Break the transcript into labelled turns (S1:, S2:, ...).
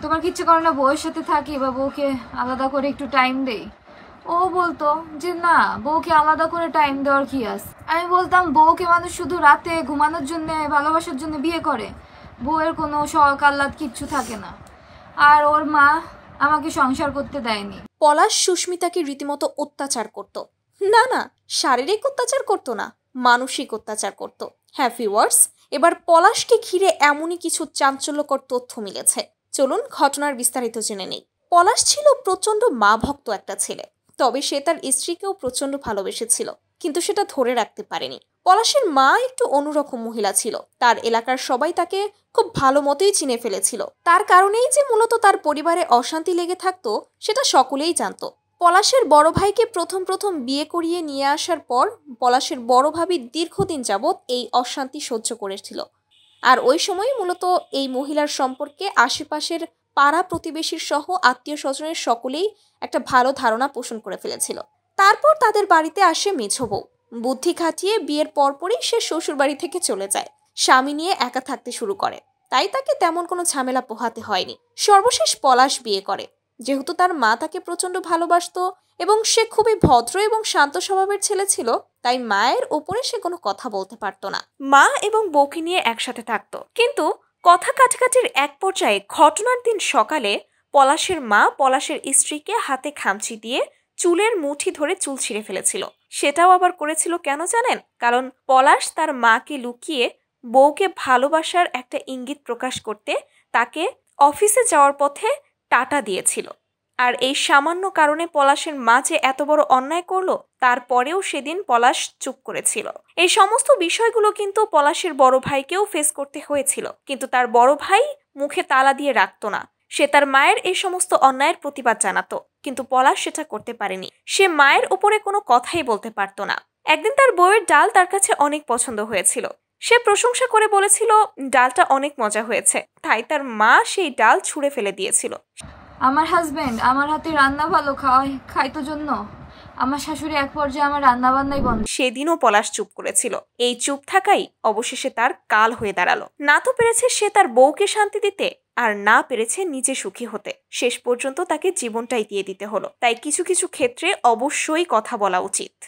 S1: তোমার কি ইচ্ছে করে না বউয়ের সাথে থাকি বা বউকে আলাদা করে একটু টাইম দেই? ও বলতো যে না, বউকে আলাদা করে টাইম দেওয়ার কি আছে। আমি বলতাম বউকে মানুষ শুধু রাতে ঘুমানোর জন্য, ভালোবাসার জন্য বিয়ে করে, বউয়ের কোনো শখ আহ্লাদ কিচ্ছু থাকে না। আর ওর মা আমাকে সংসার করতে দেয়নি।
S2: পলাশ সুস্মিতাকে রীতিমতো অত্যাচার করত। না না, শারীরিক অত্যাচার করতো না, মানসিক অত্যাচার করত। হ্যাঁ ভিউয়ার্স, এবার পলাশকে ঘিরে এমনই কিছু চাঞ্চল্যকর তথ্য মিলেছে। চলুন ঘটনার বিস্তারিত জেনে নেই। পলাশ ছিল প্রচণ্ড মা ভক্ত একটা ছেলে, তবে সে তার স্ত্রীকেও প্রচণ্ড ভালোবেসেছিল, কিন্তু সেটা ধরে রাখতে পারেনি। পলাশের মা একটু অন্যরকম মহিলা ছিল, তার এলাকার সবাই তাকে খুব ভালো মতোই চিনে ফেলেছিল। তার কারণেই যে মূলত তার পরিবারে অশান্তি লেগে থাকতো সেটা সকলেই জানতো। পলাশের বড় ভাইকে প্রথম প্রথম বিয়ে করিয়ে নিয়ে আসার পর পলাশের বড় ভাবি দীর্ঘদিন যাবৎ এই অশান্তি সহ্য করেছিল। আর ওই সময় মূলত এই মহিলার সম্পর্কে আশেপাশের পাড়া প্রতিবেশীর সহ আত্মীয় স্বজনের সকলেই একটা ভালো ধারণা পোষণ করে ফেলেছিল। তারপর তাদের বাড়িতে আসে মেঝো বউ। বুদ্ধি খাটিয়ে বিয়ের পরপরই সে শ্বশুর বাড়ি থেকে চলে যায়, স্বামী নিয়ে একা থাকতে শুরু করে। তাই তাকে তেমন কোনো ঝামেলা পোহাতে হয়নি। সর্বশেষ পলাশ বিয়ে করে। যেহেতু তার মা তাকে প্রচন্ড ভালোবাসতো এবং সে খুবই ভদ্র এবং শান্ত স্বভাবের ছেলে ছিল, তাই মায়ের ওপরে সে কোনো কথা বলতে পারতো না। মা এবং বউকে নিয়ে একসাথে থাকতো, কিন্তু কথা কাটাকাটির এক পর্যায়ে ঘটনার দিন সকালে পলাশের মা পলাশের স্ত্রীকে হাতে খামচি দিয়ে চুলের মুঠি ধরে চুল ছিঁড়ে ফেলেছিল। সেটাও আবার করেছিল কেন জানেন? কারণ পলাশ তার মাকে লুকিয়ে বউকে ভালোবাসার একটা ইঙ্গিত প্রকাশ করতে তাকে অফিসে যাওয়ার পথে টাটা দিয়েছিল। আর এই সামান্য কারণে পলাশের মা যে এত বড় অন্যায় করলো, তারপরেও সেদিন পলাশ চুপ করেছিল। এই সমস্ত বিষয়গুলো কিন্তু পলাশের বড় ভাইকেও ফেস করতে হয়েছিল, কিন্তু তার বড় ভাই মুখে তালা দিয়ে রাখতো না। সে তার মায়ের এই সমস্ত অন্যায়ের প্রতিবাদ জানাতো, কিন্তু পলাশ সেটা করতে পারেনি। সে মায়ের উপরে কোনো কথাই বলতে পারতো না। একদিন তার বউয়ের ডাল তার কাছে অনেক পছন্দ হয়েছিল। সে প্রশংসা করে বলেছিল ডালটা অনেক মজা হয়েছে, তাই তার মা সেই ডাল ছুঁড়ে ফেলে দিয়েছিল।
S1: আমার হাজবেন্ড আমার হাতে রান্না ভালো খাইতো জন্য আমার শাশুড়ি এক পর্যায়ে আমার রান্না বান্নাই বন্ধ।
S2: সেদিনও পলাশ চুপ করেছিল। এই চুপ থাকাই অবশেষে তার কাল হয়ে দাঁড়ালো। না তো পেরেছে সে তার বউকে শান্তি দিতে, আর না পেরেছে নিজে সুখী হতে। শেষ পর্যন্ত তাকে জীবনটাই দিয়ে দিতে হলো। তাই কিছু কিছু ক্ষেত্রে অবশ্যই কথা বলা উচিত।